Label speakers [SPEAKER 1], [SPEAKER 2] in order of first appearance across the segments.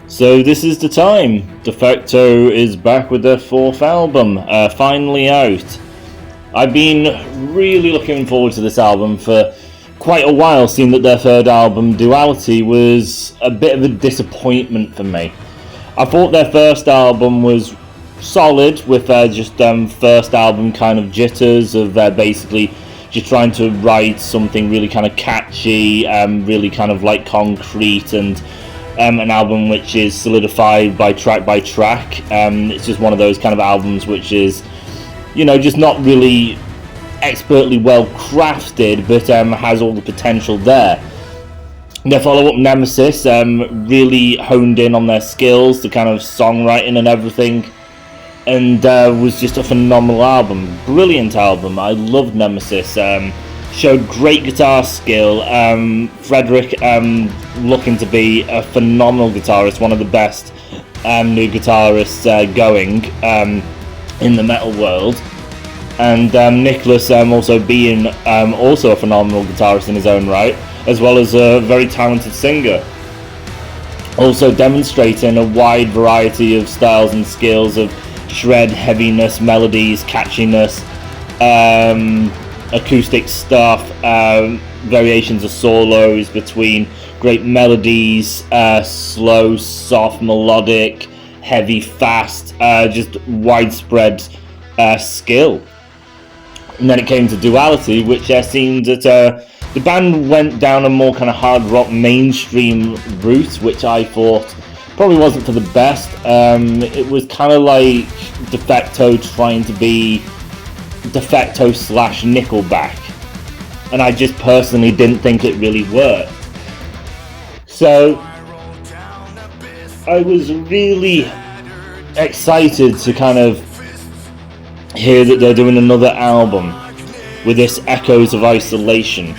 [SPEAKER 1] So this is the time. Defecto is back with their fourth album, finally out. I've been really looking forward to this album for quite a while, seeing that their third album, Duality, was a bit of a disappointment for me. I thought their first album was solid, with just first album kind of jitters of basically just trying to write something really kind of catchy, really kind of like concrete, and an album which is solidified by track. It's just one of those kind of albums which is, just not really expertly well crafted, but has all the potential there. Their follow-up, Nemesis, really honed in on their skills, the kind of songwriting and everything, and was just a phenomenal album. Brilliant album. I loved Nemesis. Showed great guitar skill. Frederick looking to be a phenomenal guitarist, one of the best new guitarists going in the metal world. And Nicholas also being also a phenomenal guitarist in his own right, as well as a very talented singer. Also demonstrating a wide variety of styles and skills of shred, heaviness, melodies, catchiness, acoustic stuff, variations of solos between great melodies, slow, soft, melodic, heavy, fast, just widespread skill. And then it came to Duality, which seemed that the band went down a more kind of hard rock mainstream route, which I thought probably wasn't for the best. It was kind of like Defecto trying to be Defecto / Nickelback, and I just personally didn't think it really worked. So I was really excited to kind of hear that they're doing another album with this Echoes of Isolation.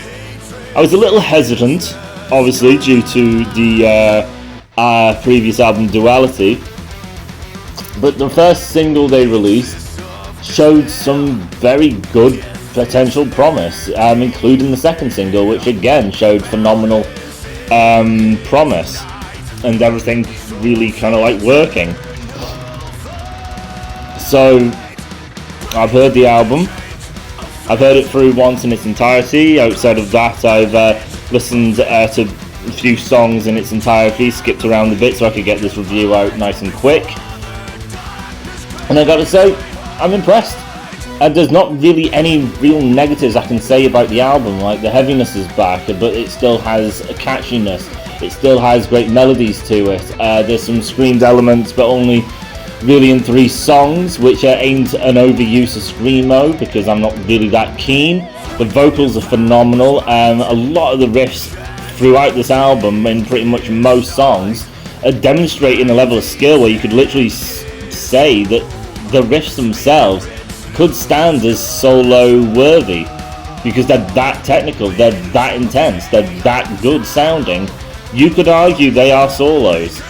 [SPEAKER 1] I was a little hesitant, obviously, due to the previous album Duality, but the first single they released showed some very good potential promise, including the second single, which again showed phenomenal promise, and everything really kind of like working. So I've heard the album. I've heard it through once in its entirety. Outside of that, I've listened to a few songs in its entirety, skipped around a bit so I could get this review out nice and quick. And I gotta say, I'm impressed. There's not really any real negatives I can say about the album. Like, the heaviness is back, but it still has a catchiness. It still has great melodies to it. There's some screamed elements, but only really in 3 songs, which aimed at an overuse of screamo, because I'm not really that keen. The vocals are phenomenal. A lot of the riffs throughout this album, in pretty much most songs, are demonstrating a level of skill where you could literally say that the riffs themselves could stand as solo worthy, because they're that technical, they're that intense, they're that good sounding. You could argue they are solos.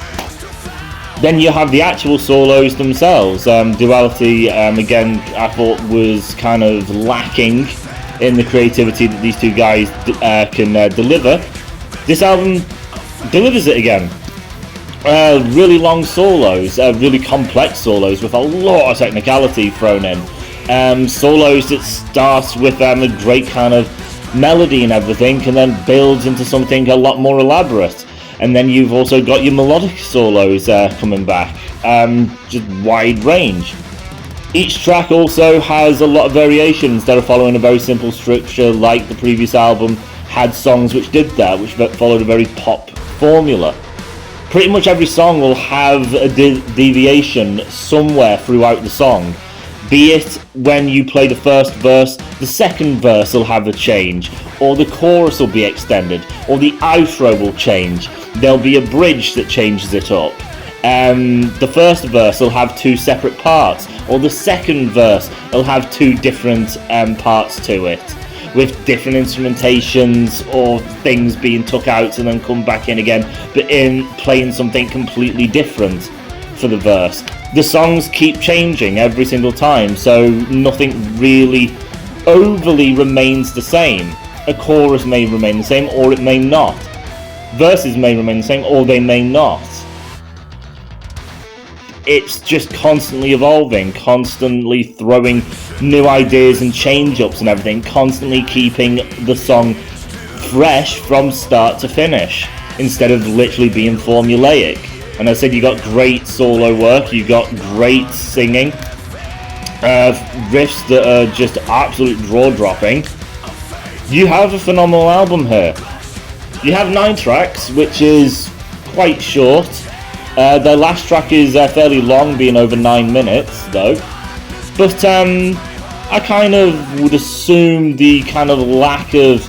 [SPEAKER 1] Then you have the actual solos themselves. Duality, again, I thought was kind of lacking in the creativity that these two guys can deliver. This album delivers it again. Really long solos, really complex solos with a lot of technicality thrown in. Solos that starts with a great kind of melody and everything, and then builds into something a lot more elaborate. And then you've also got your melodic solos coming back, just wide range. Each track also has a lot of variations that are following a very simple structure, like the previous album had songs which did that, which followed a very pop formula. Pretty much every song will have a deviation somewhere throughout the song. Be it when you play the first verse, the second verse will have a change, or the chorus will be extended, or the outro will change. There'll be a bridge that changes it up. The first verse will have 2 separate parts, or the second verse will have 2 different parts to it, with different instrumentations or things being took out and then come back in again, but in playing something completely different for the verse. The songs keep changing every single time, so nothing really overly remains the same. A chorus may remain the same, or it may not. Verses may remain the same, or they may not. it's just constantly evolving, constantly throwing new ideas and change-ups and everything, constantly keeping the song fresh from start to finish, instead of literally being formulaic. And I said, you got great solo work, you got great singing, riffs that are just absolute draw-dropping. You have a phenomenal album here. You have 9 tracks, which is quite short. The last track is fairly long, being over 9 minutes, though. But I kind of would assume the kind of lack of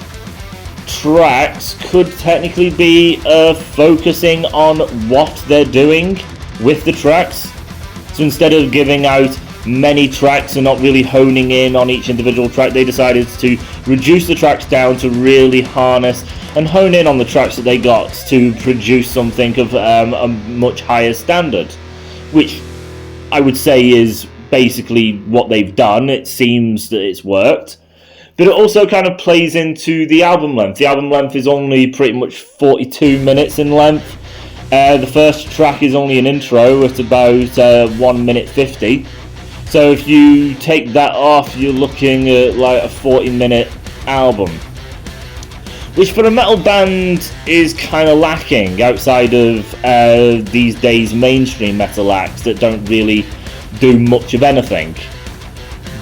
[SPEAKER 1] tracks could technically be focusing on what they're doing with the tracks. So instead of giving out many tracks and not really honing in on each individual track, they decided to reduce the tracks down to really harness and hone in on the tracks that they got to produce something of a much higher standard, which I would say is basically what they've done. It seems that it's worked. But it also kind of plays into the album length. The album length is only pretty much 42 minutes in length. The first track is only an intro at about 1 minute 50. So if you take that off, you're looking at like a 40-minute album, which for a metal band is kind of lacking outside of these days mainstream metal acts that don't really do much of anything.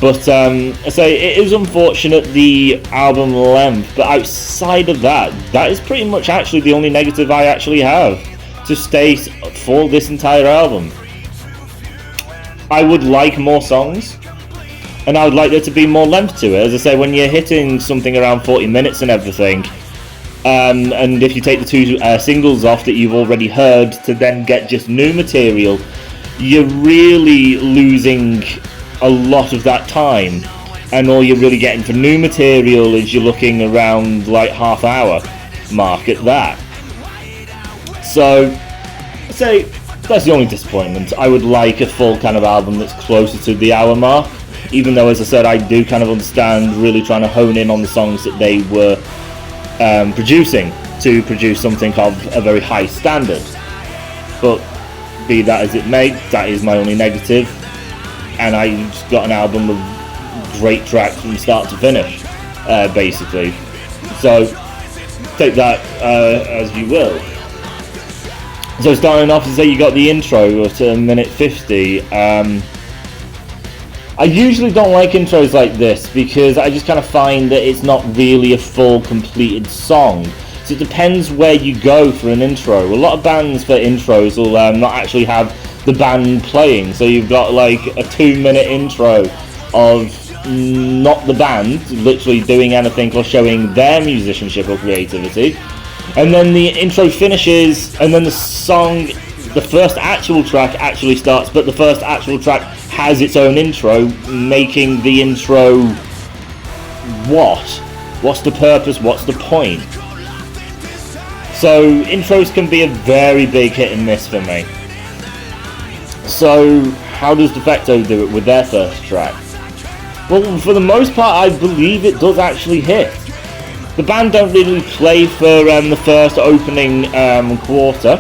[SPEAKER 1] But I say it is unfortunate, the album length, but outside of that, that is pretty much actually the only negative I actually have to state for this entire album. I would like more songs, and I would like there to be more length to it. As I say, when you're hitting something around 40 minutes and everything, and if you take the 2 singles off that you've already heard to then get just new material, you're really losing a lot of that time, and all you're really getting for new material is you're looking around like half-hour mark at that. So I'd say that's the only disappointment. I would like a full kind of album that's closer to the hour mark, even though, as I said, I do kind of understand really trying to hone in on the songs that they were producing to produce something of a very high standard. But be that as it may, that is my only negative, and I just got an album of great tracks from start to finish, basically. So take that as you will. So starting off, to say you got the intro at a minute 50. I usually don't like intros like this because I just kind of find that it's not really a full completed song. So it depends where you go for an intro. A lot of bands for intros will not actually have the band playing. So you've got like a 2-minute intro of not the band literally doing anything or showing their musicianship or creativity. And then the intro finishes, and then the song, the first actual track actually starts, but the first actual track has its own intro, making the intro what? What's the purpose? What's the point? So intros can be a very big hit and miss for me. So how does Defecto do it with their first track? Well, for the most part, I believe it does actually hit. The band don't really play for the first opening quarter.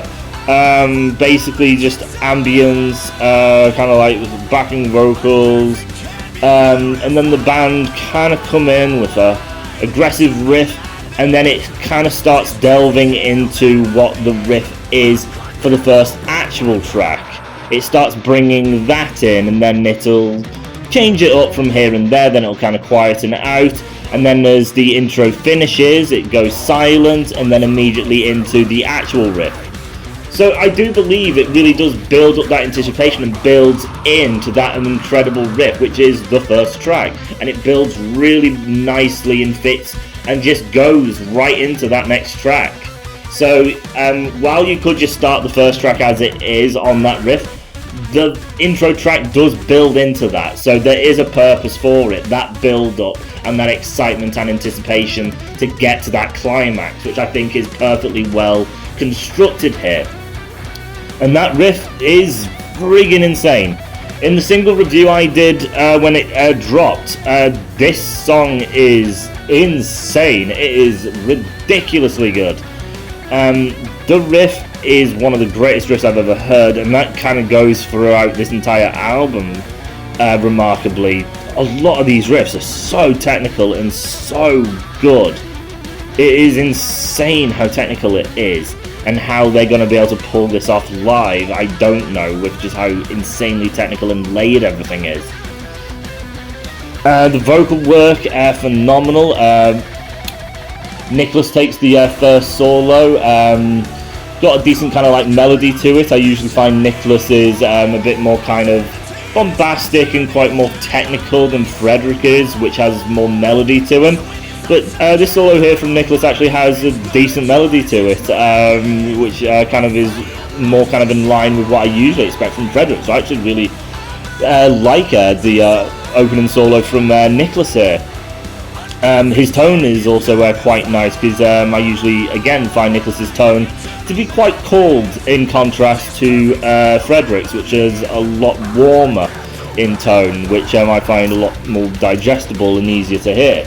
[SPEAKER 1] Basically just ambience, kind of like backing vocals, and then the band kind of come in with a aggressive riff, and then it kind of starts delving into what the riff is for the first actual track. It starts bringing that in, and then it'll change it up from here and there, then it'll kind of quieten it out. And then as the intro finishes, it goes silent, and then immediately into the actual riff. So I do believe it really does build up that anticipation and builds into that incredible riff, which is the first track. And it builds really nicely and fits and just goes right into that next track. So while you could just start the first track as it is on that riff, the intro track does build into that, so there is a purpose for it, that build up and that excitement and anticipation to get to that climax, which I think is perfectly well constructed here. And that riff is friggin' insane. In the single review I did when it dropped, this song is insane. It is ridiculously good. The riff is one of the greatest riffs I've ever heard, and that kind of goes throughout this entire album remarkably. A lot of these riffs are so technical and so good. It is insane how technical it is, and how they're going to be able to pull this off live, I don't know, with just how insanely technical and layered everything is. The vocal work, phenomenal. Nicholas takes the first solo, got a decent kind of like melody to it. I usually find Nicholas is a bit more kind of bombastic and quite more technical than Frederick is, which has more melody to him. But this solo here from Nicholas actually has a decent melody to it, which kind of is more kind of in line with what I usually expect from Frederick. So I actually really like the opening solo from Nicholas here. His tone is also quite nice, because I usually, again, find Nicholas's tone to be quite cold in contrast to Frederick's, which is a lot warmer in tone, which I find a lot more digestible and easier to hear.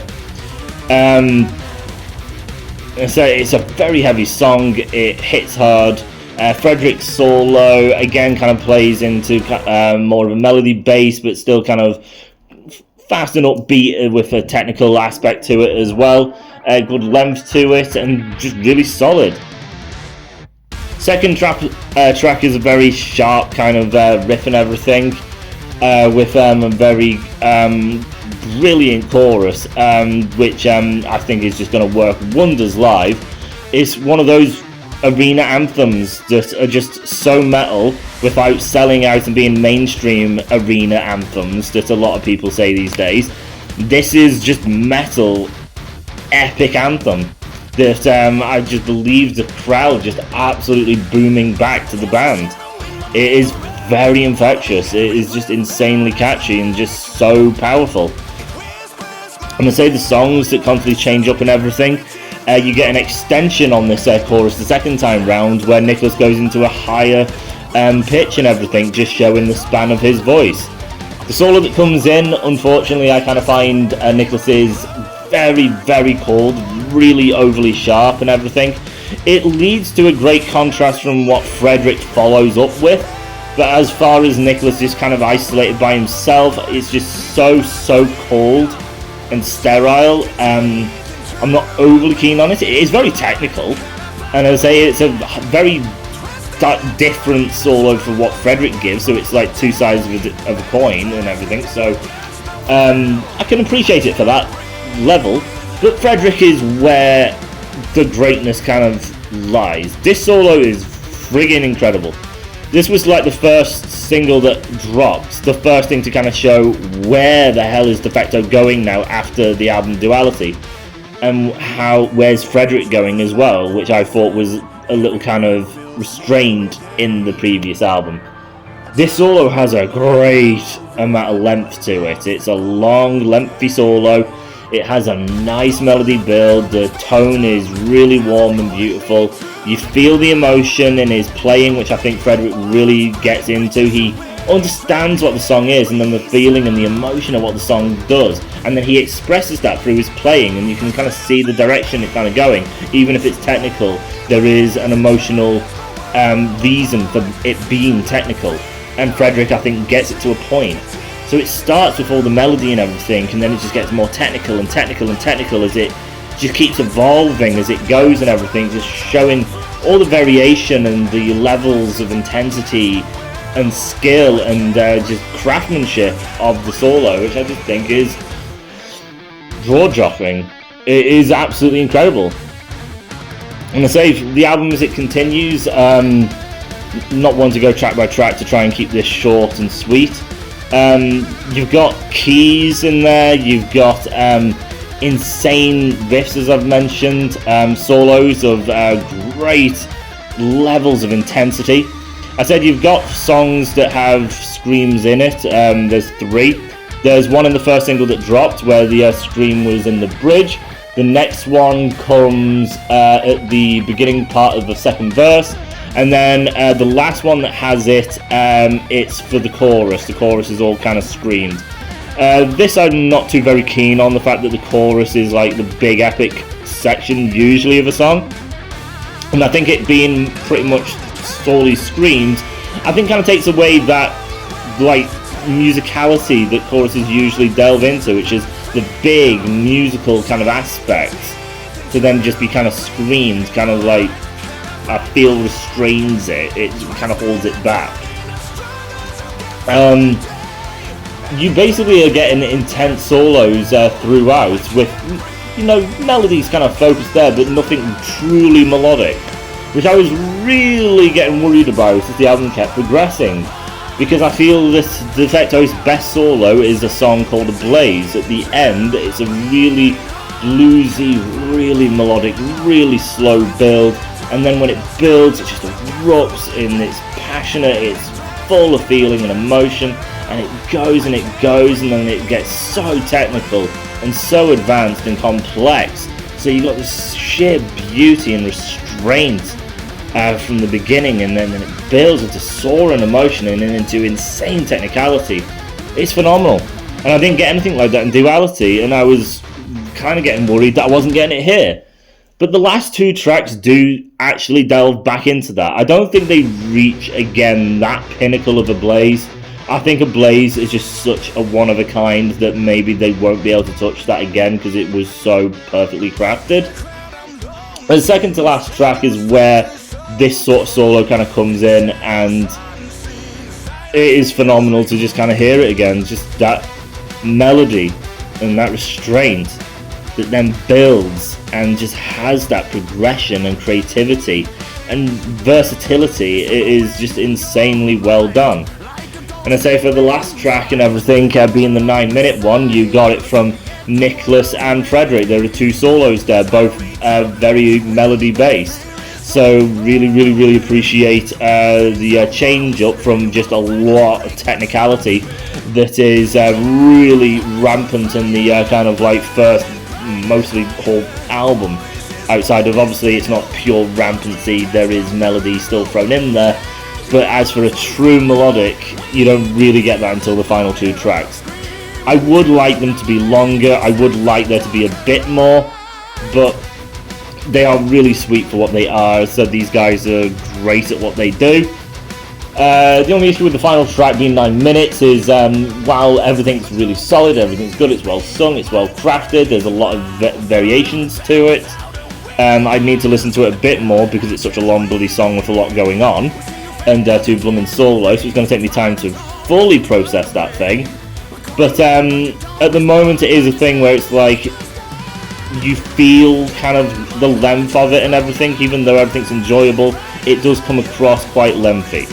[SPEAKER 1] So it's a very heavy song, it hits hard. Frederick's solo, again, kind of plays into more of a melody base, but still kind of fast and upbeat with a technical aspect to it as well. Good length to it, and just really solid. Second track is a very sharp kind of riff and everything, with a very brilliant chorus, which I think is just going to work wonders live. It's one of those arena anthems that are just so metal without selling out and being mainstream arena anthems that a lot of people say these days. This is just metal epic anthem that I just believe the crowd just absolutely booming back to the band. It is very infectious, it is just insanely catchy and just so powerful. I'm going to say the songs that constantly change up and everything. You get an extension on this chorus the second time round, where Nicholas goes into a higher pitch and everything, just showing the span of his voice. The solo that comes in, unfortunately, I kind of find Nicholas is very, very cold, really overly sharp and everything. It leads to a great contrast from what Frederick follows up with, but as far as Nicholas is kind of isolated by himself, it's just so cold and sterile. I'm not overly keen on it. It is very technical, and as I say, it's a very different solo for what Frederick gives, so it's like two sides of a coin and everything, so I can appreciate it for that level, but Frederick is where the greatness kind of lies. This solo is friggin' incredible. This was like the first single that dropped, the first thing to kind of show where the hell is Defecto going now after the album Duality. And where's Frederick going as well, which I thought was a little kind of restrained in the previous album. This solo has a great amount of length to it. It's a long, lengthy solo. It has a nice melody build. The tone is really warm and beautiful. You feel the emotion in his playing, which I think Frederick really gets into. He understands what the song is, and then the feeling and the emotion of what the song does, and then he expresses that through his playing, and you can kind of see the direction it's kind of going. Even if it's technical, there is an emotional reason for it being technical, and Frederick, I think, gets it to a point. So it starts with all the melody and everything, and then it just gets more technical and technical and technical as it just keeps evolving as it goes and everything, just showing all the variation and the levels of intensity and skill and just craftsmanship of the solo, which I just think is jaw-dropping. It is absolutely incredible. And I say, the album as it continues, not one to go track by track to try and keep this short and sweet. You've got keys in there, you've got insane riffs, as I've mentioned, solos of great levels of intensity. I said you've got songs that have screams in it. There's 3. There's one in the first single that dropped where the scream was in the bridge. The next one comes at the beginning part of the second verse, and then the last one that has it, it's for the chorus. The chorus is all kind of screamed. This I'm not too very keen on, the fact that the chorus is like the big epic section usually of a song, and I think it being pretty much solely screams, I think kind of takes away that like musicality that choruses usually delve into, which is the big musical kind of aspect, to then just be kind of screamed, kind of like I feel restrains it. It kind of holds it back. You basically are getting intense solos throughout, with, you know, melodies kind of focused there, but nothing truly melodic, which I was really getting worried about as the album kept progressing, because I feel this Defecto's best solo is a song called Blaze. At the end, it's a really bluesy, really melodic, really slow build, and then when it builds, it just erupts and it's passionate, it's full of feeling and emotion, and it goes and it goes, and then it gets so technical and so advanced and complex. So you've got this sheer beauty and restraint from the beginning, and then it builds into soaring emotion and then into insane technicality. It's phenomenal, and I didn't get anything like that in Duality, and I was kind of getting worried that I wasn't getting it here. But the last two tracks do actually delve back into that. I don't think they reach again that pinnacle of a Blaze. I think a Blaze is just such a one of a kind that maybe they won't be able to touch that again because it was so perfectly crafted. The second to last track is where this sort of solo kind of comes in, and it is phenomenal to just kind of hear it again. Just that melody and that restraint that then builds and just has that progression and creativity and versatility. It is just insanely well done. And I say for the last track and everything, being the 9-minute one, you got it from Nicholas and Frederick. There are two solos there, both very melody based. So really appreciate the change up from just a lot of technicality that is really rampant in the kind of like first, mostly whole album. Outside of, obviously, it's not pure rampancy, there is melody still thrown in there. But as for a true melodic, you don't really get that until the final two tracks. I would like them to be longer, I would like there to be a bit more, but they are really sweet for what they are, so these guys are great at what they do. The only issue with the final track being 9 minutes is while everything's really solid, everything's good, it's well sung, it's well crafted, there's a lot of variations to it. I need to listen to it a bit more because it's such a long bloody song with a lot going on, and two blooming solos, so it's going to take me time to fully process that thing. But at the moment it is a thing where it's like you feel kind of the length of it and everything. Even though everything's enjoyable, it does come across quite lengthy.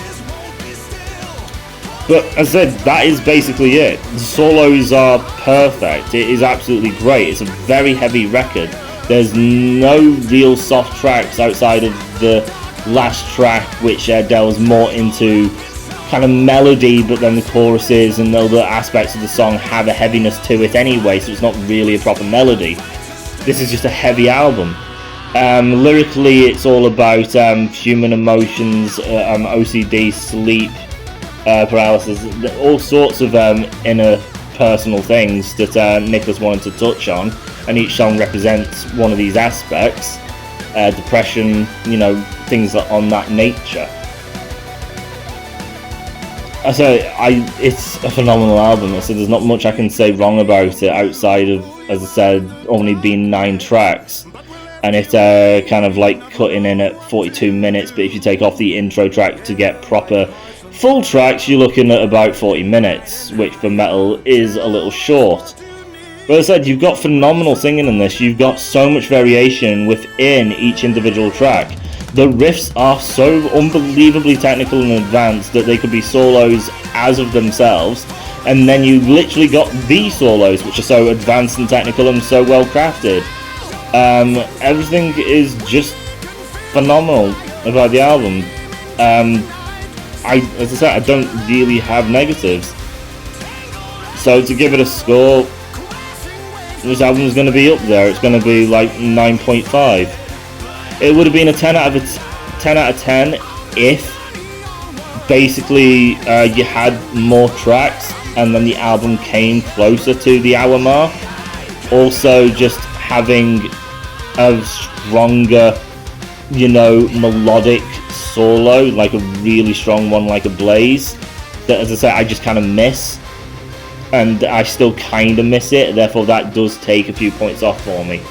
[SPEAKER 1] But as I said, that is basically it. The solos are perfect. It is absolutely great. It's a very heavy record. There's no real soft tracks outside of the last track, which delves more into kind of melody, but then the choruses and the other aspects of the song have a heaviness to it anyway, so it's not really a proper melody. This is just a heavy album. Lyrically, it's all about human emotions, OCD, sleep, paralysis, all sorts of inner personal things that Nicholas wanted to touch on, and each song represents one of these aspects. Depression, you know, things on that nature. It's a phenomenal album. So there's not much I can say wrong about it outside of, as I said, only being 9 tracks, and it kind of like cutting in at 42 minutes. But if you take off the intro track to get proper full tracks, you're looking at about 40 minutes, which for metal is a little short. But as I said, you've got phenomenal singing in this. You've got so much variation within each individual track. The riffs are so unbelievably technical and advanced that they could be solos as of themselves, and then you literally got the solos, which are so advanced and technical and so well crafted. Everything is just phenomenal about the album. As I said, I don't really have negatives. So to give it a score, this album is going to be up there. It's going to be like 9.5. It would have been a 10 out of 10 if basically you had more tracks and then the album came closer to the hour mark. Also, just having a stronger, you know, melodic solo, like a really strong one like a Blaze, that, as I say, I just kind of miss. And I still kind of miss it, therefore that does take a few points off for me.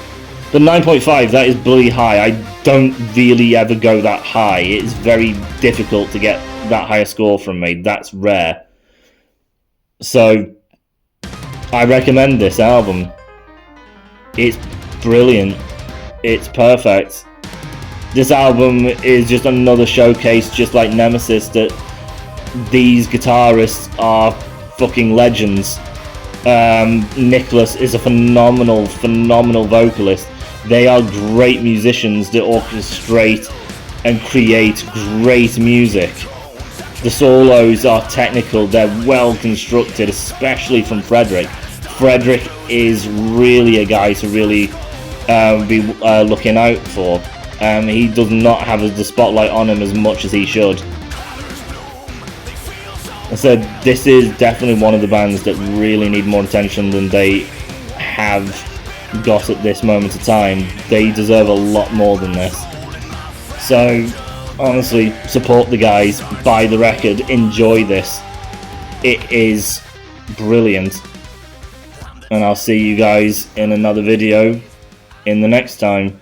[SPEAKER 1] But 9.5, that is bloody high. I don't really ever go that high. It's very difficult to get that high a score from me. That's rare. So, I recommend this album. It's brilliant. It's perfect. This album is just another showcase, just like Nemesis, that these guitarists are fucking legends. Nicholas is a phenomenal vocalist. They are great musicians that orchestrate and create great music. The solos are technical, they're well constructed, especially from Frederick. Frederick is really a guy to really be looking out for. He does not have the spotlight on him as much as he should. So this is definitely one of the bands that really need more attention than they have got at this moment of time. They deserve a lot more than this. So honestly, support the guys, buy the record, enjoy this. It is brilliant. And I'll see you guys in another video in the next time.